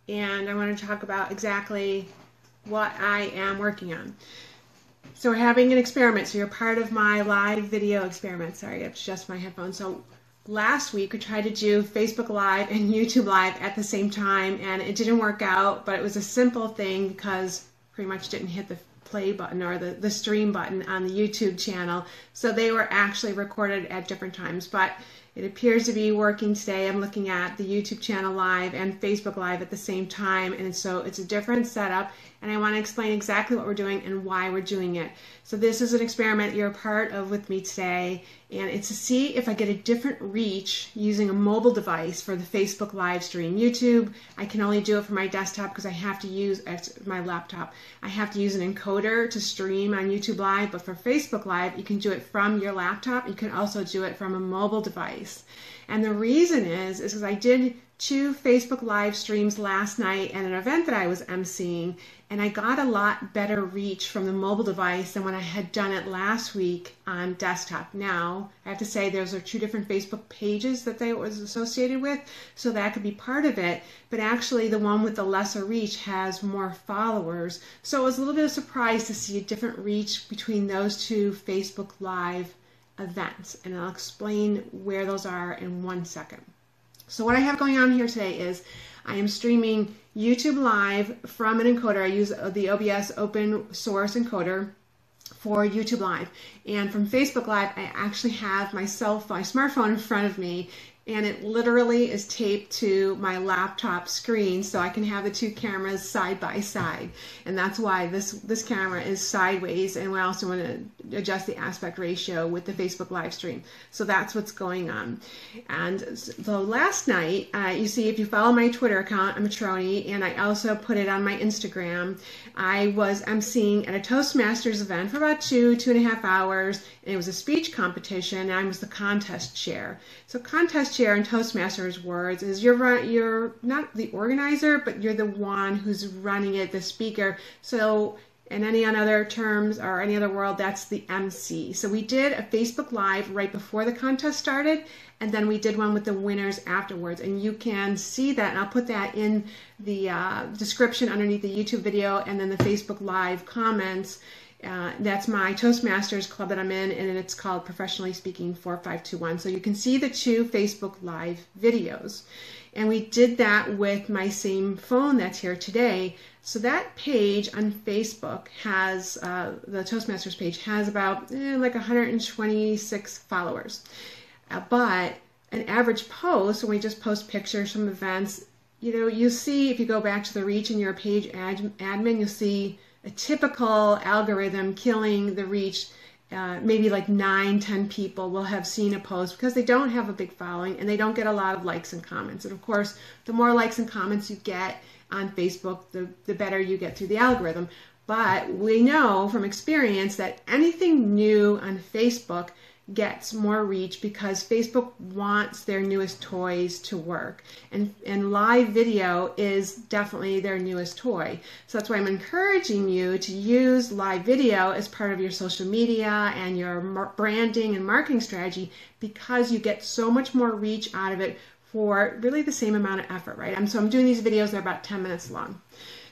and I want to talk about exactly what I am working on. So we're having an experiment. So you're part of my live video experiment. Sorry, I have to adjust my headphones. So last week we tried to do Facebook Live and YouTube Live at the same time, and it didn't work out, but it was a simple thing because pretty much didn't hit the play button or the stream button on the YouTube channel. So they were actually recorded at different times, but it appears to be working today. I'm looking at the YouTube channel live and Facebook Live at the same time, and so it's a different setup, and I want to explain exactly what we're doing and why we're doing it. So this is an experiment you're a part of with me today, and it's to see if I get a different reach using a mobile device for the Facebook live stream. YouTube, I can only do it for my desktop because I have to use my laptop. I have to use an encoder to stream on YouTube Live, but for Facebook Live, you can do it from your laptop. You can also do it from a mobile device. And the reason is because I did 2 Facebook live streams last night at an event that I was emceeing, and I got a lot better reach from the mobile device than when I had done it last week on desktop. Now, I have to say those are 2 different Facebook pages that they was associated with, so that could be part of it, but actually the one with the lesser reach has more followers. So it was a little bit of a surprise to see a different reach between those 2 Facebook Live events, and I'll explain where those are in 1 second. So what I have going on here today is I am streaming YouTube Live from an encoder. I use the OBS open source encoder for YouTube Live. And from Facebook Live, I actually have my smartphone in front of me, and it literally is taped to my laptop screen so I can have the 2 cameras side by side. And that's why this camera is sideways, and we also want to adjust the aspect ratio with the Facebook live stream. So that's what's going on. And so last night, you see if you follow my Twitter account, I'm a Matroni, and I also put it on my Instagram. I was emceeing at a Toastmasters event for about 2.5 hours, and it was a speech competition, and I was the contest chair. So contest chair in Toastmasters words is you're not the organizer, but you're the one who's running it, the speaker. So in any other terms or any other world, that's the MC. So we did a Facebook Live right before the contest started, and then we did one with the winners afterwards. And you can see that, and I'll put that in the description underneath the YouTube video and then the Facebook Live comments. That's my Toastmasters club that I'm in, and it's called Professionally Speaking 4521. So you can see the 2 Facebook Live videos. And we did that with my same phone that's here today. So that page on Facebook has, the Toastmasters page has about like 126 followers. But an average post, when we just post pictures from events, you see, if you go back to the reach in your page admin, you'll see a typical algorithm killing the reach. Maybe like 9-10 people will have seen a post because they don't have a big following and they don't get a lot of likes and comments. And of course, the more likes and comments you get on Facebook, the better you get through the algorithm. But we know from experience that anything new on Facebook gets more reach because Facebook wants their newest toys to work, and live video is definitely their newest toy. So that's why I'm encouraging you to use live video as part of your social media and your branding and marketing strategy, because you get so much more reach out of it for really the same amount of effort, right? So I'm doing these videos, they're about 10 minutes long.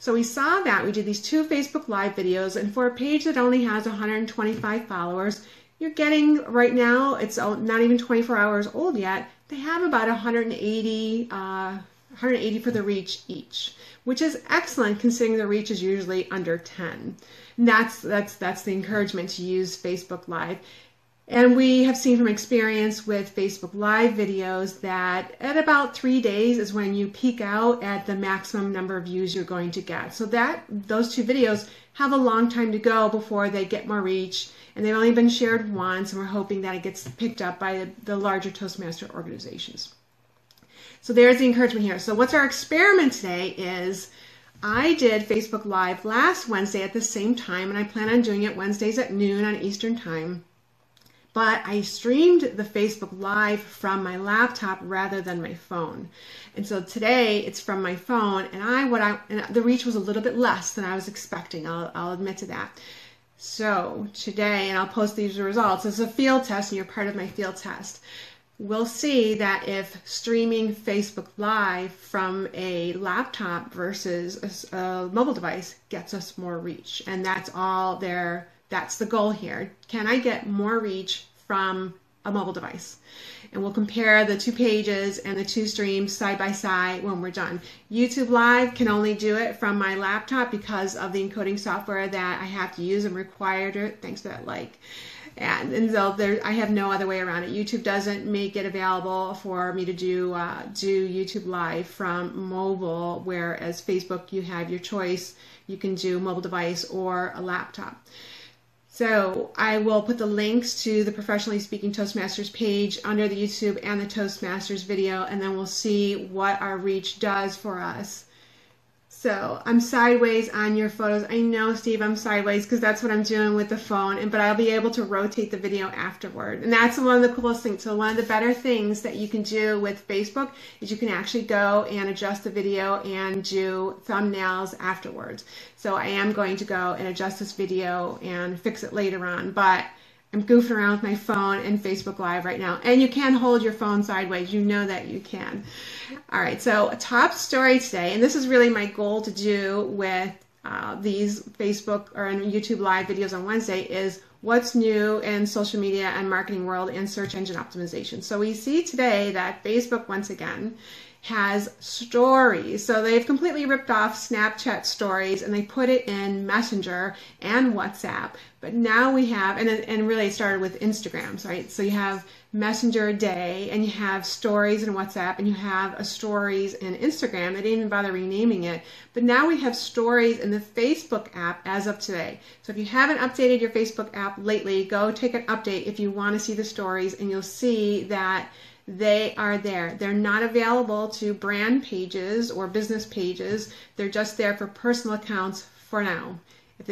So we saw that we did these 2 Facebook Live videos, and for a page that only has 125 followers, you're getting, right now, it's not even 24 hours old yet, they have about 180 for the reach each, which is excellent considering the reach is usually under 10. And that's the encouragement to use Facebook Live. And we have seen from experience with Facebook Live videos that at about 3 days is when you peak out at the maximum number of views you're going to get. So those 2 videos have a long time to go before they get more reach, and they've only been shared once, and we're hoping that it gets picked up by the larger Toastmaster organizations. So there's the encouragement here. So what's our experiment today is I did Facebook Live last Wednesday at the same time, and I plan on doing it Wednesdays at noon on Eastern Time. But I streamed the Facebook Live from my laptop rather than my phone. And so today it's from my phone, and the reach was a little bit less than I was expecting. I'll admit to that. So today, and I'll post these results, it's a field test, and you're part of my field test. we'll see that if streaming Facebook Live from a laptop versus a mobile device gets us more reach. And that's all there. That's the goal here. Can I get more reach from a mobile device? And we'll compare the two pages and the two streams side by side when we're done. YouTube Live can only do it from my laptop because of the encoding software that I have to use. I'm required to. Thanks for that like. And so I have no other way around it. YouTube doesn't make it available for me to do YouTube Live from mobile, whereas Facebook, you have your choice. You can do mobile device or a laptop. So I will put the links to the Professionally Speaking Toastmasters page under the YouTube and the Toastmasters video, and then we'll see what our reach does for us. So I'm sideways on your photos. I know, Steve, I'm sideways because that's what I'm doing with the phone, but I'll be able to rotate the video afterward. And that's one of the coolest things. So one of the better things that you can do with Facebook is you can actually go and adjust the video and do thumbnails afterwards. So I am going to go and adjust this video and fix it later on, but I'm goofing around with my phone and Facebook Live right now. And you can hold your phone sideways. You know that you can. All right, so a top story today, and this is really my goal to do with these Facebook or YouTube Live videos on Wednesday, is what's new in social media and marketing world and search engine optimization. So we see today that Facebook, once again, has stories. So they've completely ripped off Snapchat stories and they put it in Messenger and WhatsApp. But now we have, and really it started with Instagrams, right? So you have Messenger a day and you have stories in WhatsApp and you have a stories in Instagram. They didn't even bother renaming it. But now we have stories in the Facebook app as of today. So if you haven't updated your Facebook app lately, go take an update if you want to see the stories, and you'll see that they are there. They're not available to brand pages or business pages. They're just there for personal accounts for now. If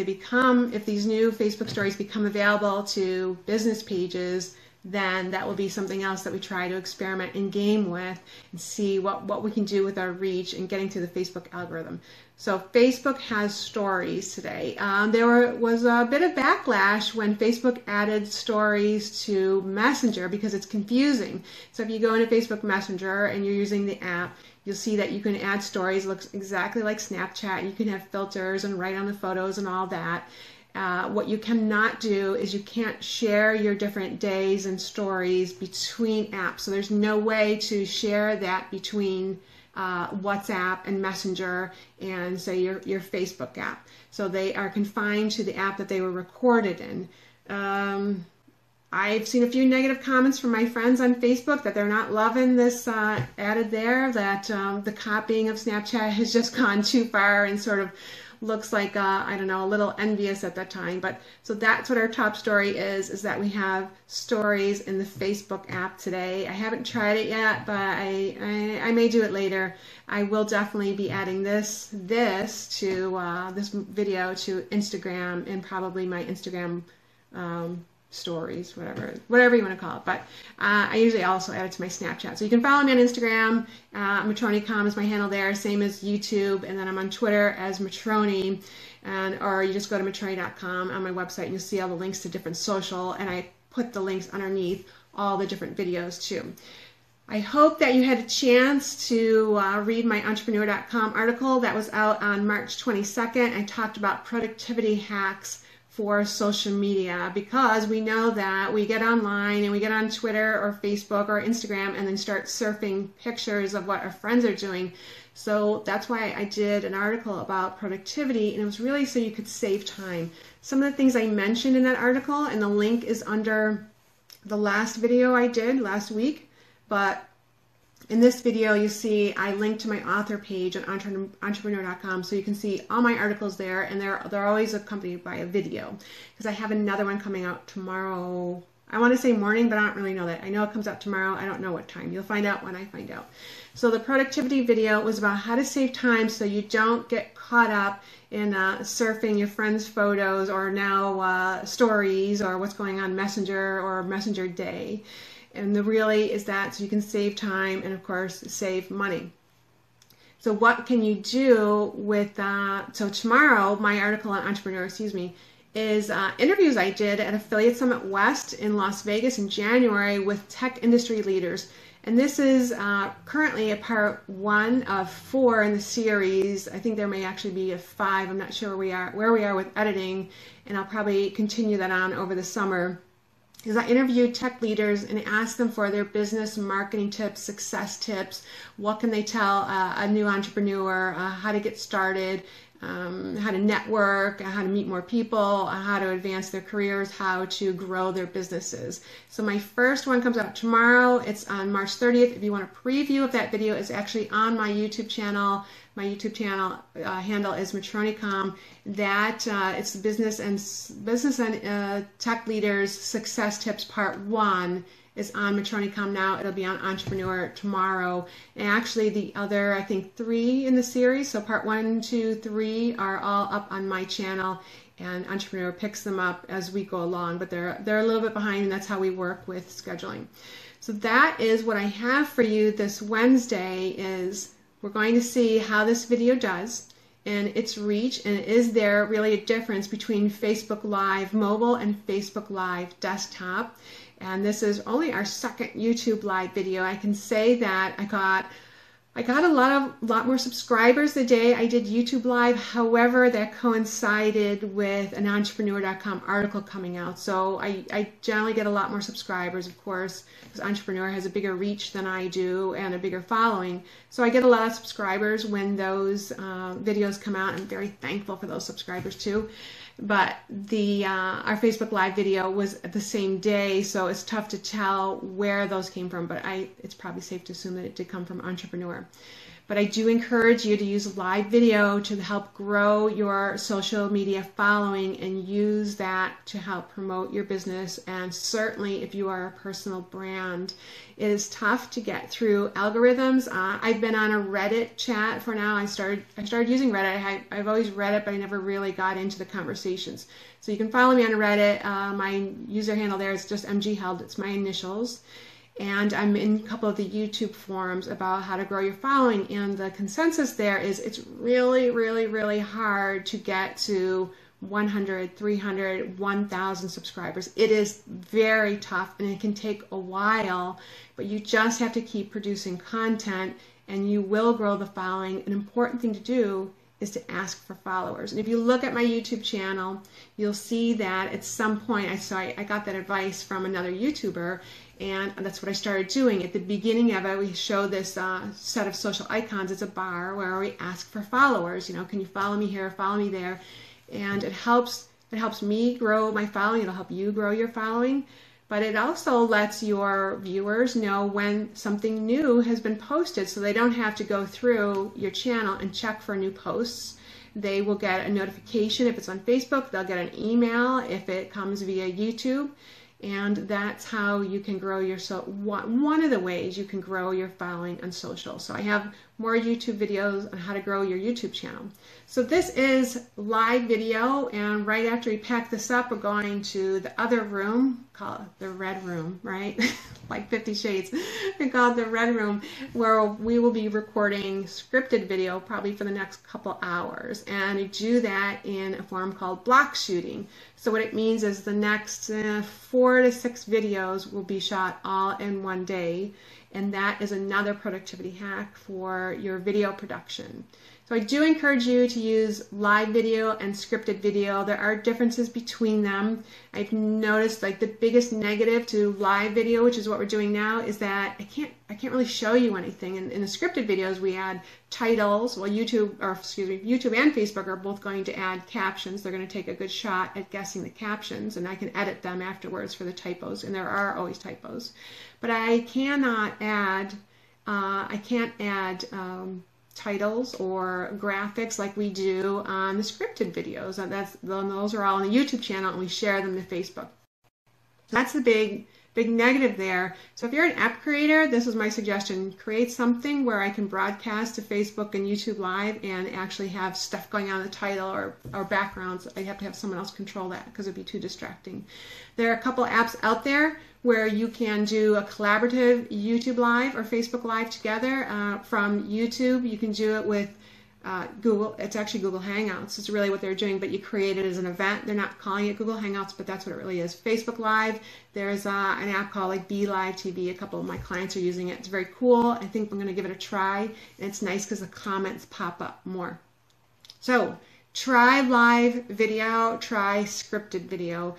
these new Facebook stories become available to business pages, then that will be something else that we try to experiment and game with and see what we can do with our reach and getting to the Facebook algorithm. So Facebook has stories today. There was a bit of backlash when Facebook added stories to Messenger because it's confusing. So if you go into Facebook Messenger and you're using the app, you'll see that you can add stories. It looks exactly like Snapchat. You can have filters and write on the photos and all that. What you cannot do is you can't share your different days and stories between apps. So there's no way to share that between WhatsApp and Messenger and say your Facebook app. So they are confined to the app that they were recorded in. I've seen a few negative comments from my friends on Facebook that they're not loving this added there, that the copying of Snapchat has just gone too far and sort of looks like, I don't know, a little envious at that time. But so that's what our top story is that we have stories in the Facebook app today. I haven't tried it yet, but I may do it later. I will definitely be adding this to this video to Instagram and probably my Instagram stories, whatever you want to call it. But I usually also add it to my Snapchat. So you can follow me on Instagram. Matronicom is my handle there, same as YouTube. And then I'm on Twitter as Matroni. Or you just go to matroni.com on my website and you'll see all the links to different social. And I put the links underneath all the different videos too. I hope that you had a chance to read my entrepreneur.com article that was out on March 22nd. I talked about productivity hacks for social media, because we know that we get online and we get on Twitter or Facebook or Instagram and then start surfing pictures of what our friends are doing. So that's why I did an article about productivity, and it was really so you could save time. Some of the things I mentioned in that article, and the link is under the last video I did last week, but in this video, you see I linked to my author page on entrepreneur.com, so you can see all my articles there, and they're always accompanied by a video, because I have another one coming out tomorrow. I want to say morning, but I don't really know that. I know it comes out tomorrow. I don't know what time. You'll find out when I find out. So the productivity video was about how to save time so you don't get caught up in surfing your friends' photos or now stories or what's going on Messenger or Messenger Day. And the really is that so you can save time and, of course, save money. So what can you do with so tomorrow, my article on Entrepreneur, is interviews I did at Affiliate Summit West in Las Vegas in January with tech industry leaders. And this is currently a part 1 of 4 in the series. I think there may actually be a 5. I'm not sure where we are with editing, and I'll probably continue that on over the summer. Is I interviewed tech leaders and asked them for their business marketing tips, success tips. What can they tell a new entrepreneur, how to get started, how to network, how to meet more people, how to advance their careers, how to grow their businesses. So my first one comes out tomorrow. It's on March 30th. If you want a preview of that video, it's actually on my YouTube channel. My YouTube channel handle is Matronicom. That it's business and tech leaders success tips part 1 is on Matronicom now. It'll be on Entrepreneur tomorrow. And actually the other, I think, 3 in the series, so part 1, 2, 3 are all up on my channel, and Entrepreneur picks them up as we go along, but they're a little bit behind, and that's how we work with scheduling. So that is what I have for you this Wednesday. Is we're going to see how this video does and its reach, and is there really a difference between Facebook Live mobile and Facebook Live desktop. And this is only our second YouTube Live video. I can say that I got a lot more subscribers the day I did YouTube Live. However, that coincided with an Entrepreneur.com article coming out. So I generally get a lot more subscribers, of course, because Entrepreneur has a bigger reach than I do and a bigger following. So I get a lot of subscribers when those videos come out. I'm very thankful for those subscribers too. But our Facebook Live video was the same day, so it's tough to tell where those came from, but it's probably safe to assume that it did come from Entrepreneur. But I do encourage you to use live video to help grow your social media following and use that to help promote your business. And certainly if you are a personal brand, it is tough to get through algorithms. I've been on a Reddit chat for now. I started using Reddit. I've always read it, but I never really got into the conversations. So you can follow me on Reddit. My user handle there is just MGHeld. It's my initials. And I'm in a couple of the YouTube forums about how to grow your following, and the consensus there is it's really, really, really hard to get to 100, 300, 1,000 subscribers. It is very tough, and it can take a while, but you just have to keep producing content and you will grow the following. An important thing to do is to ask for followers. And if you look at my YouTube channel, you'll see that at some point I got that advice from another YouTuber, and that's what I started doing. At the beginning of it, we show this set of social icons. It's a bar where we ask for followers. You know, can you follow me here, follow me there? And it helps me grow my following. It'll help you grow your following. But it also lets your viewers know when something new has been posted, so they don't have to go through your channel and check for new posts. They will get a notification if it's on Facebook. They'll get an email if it comes via YouTube. And that's how you can grow your one of the ways you can grow your following on social. So I have more YouTube videos on how to grow your YouTube channel. So this is live video, and right after we pack this up, we're going to the other room, call it the red room, right? Like 50 Shades. We call it the red room, where we will be recording scripted video probably for the next couple hours. And we do that in a form called block shooting. So what it means is the next 4 to 6 videos will be shot all in one day. And that is another productivity hack for your video production. So I do encourage you to use live video and scripted video. There are differences between them. I've noticed like the biggest negative to live video, which is what we're doing now, is that I can't really show you anything. In the scripted videos, we add titles. Well, YouTube and Facebook are both going to add captions. They're going to take a good shot at guessing the captions, and I can edit them afterwards for the typos, and there are always typos. But I cannot add, titles or graphics like we do on the scripted videos. Those are all on the YouTube channel, and we share them to Facebook. That's the big negative there. So if you're an app creator, this is my suggestion. Create something where I can broadcast to Facebook and YouTube Live and actually have stuff going on in the title or backgrounds. I have to have someone else control that because it'd be too distracting. There are a couple apps out there where you can do a collaborative YouTube Live or Facebook Live together. From YouTube, you can do it with Google, it's actually Google Hangouts. It's really what they're doing, but you create it as an event. They're not calling it Google Hangouts, but that's what it really is. Facebook Live, there's an app called like Be Live TV. A couple of my clients are using it. It's very cool. I think I'm going to give it a try, and it's nice because the comments pop up more. So try live video, try scripted video.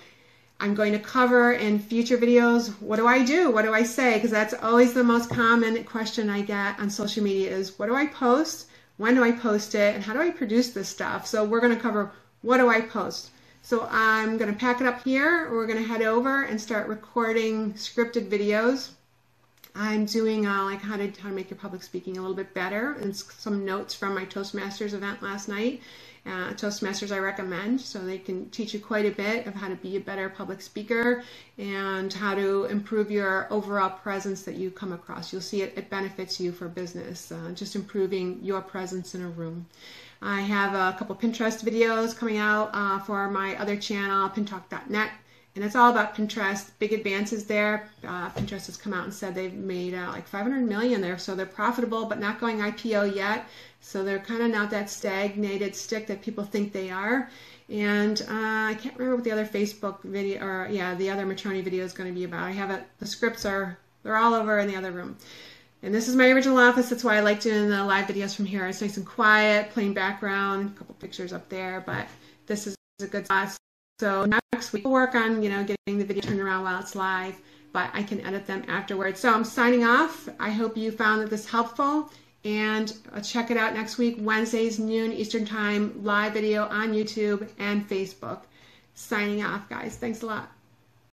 I'm going to cover in future videos, what do I do? What do I say? Because that's always the most common question I get on social media is, what do I post? When do I post it? And how do I produce this stuff? So we're going to cover, what do I post? So I'm going to pack it up here. We're going to head over and start recording scripted videos. I'm doing like how to make your public speaking a little bit better, and some notes from my Toastmasters event last night. Toastmasters I recommend, so they can teach you quite a bit of how to be a better public speaker and how to improve your overall presence that you come across. You'll see it benefits you for business, just improving your presence in a room. I have a couple Pinterest videos coming out for my other channel, pintalk.net. And it's all about Pinterest, big advances there. Pinterest has come out and said they've made like 500 million there, so they're profitable, but not going IPO yet. So they're kind of not that stagnated stick that people think they are. And I can't remember what the other Facebook video, or yeah, the other Matroni video is going to be about. I have it, the scripts they're all over in the other room. And this is my original office. That's why I like doing the live videos from here. It's nice and quiet, plain background, a couple pictures up there, but this is a good spot. So next week we'll work on, getting the video turned around while it's live, but I can edit them afterwards. So I'm signing off. I hope you found that this helpful, and check it out next week, Wednesdays, noon Eastern Time, live video on YouTube and Facebook. Signing off, guys. Thanks a lot.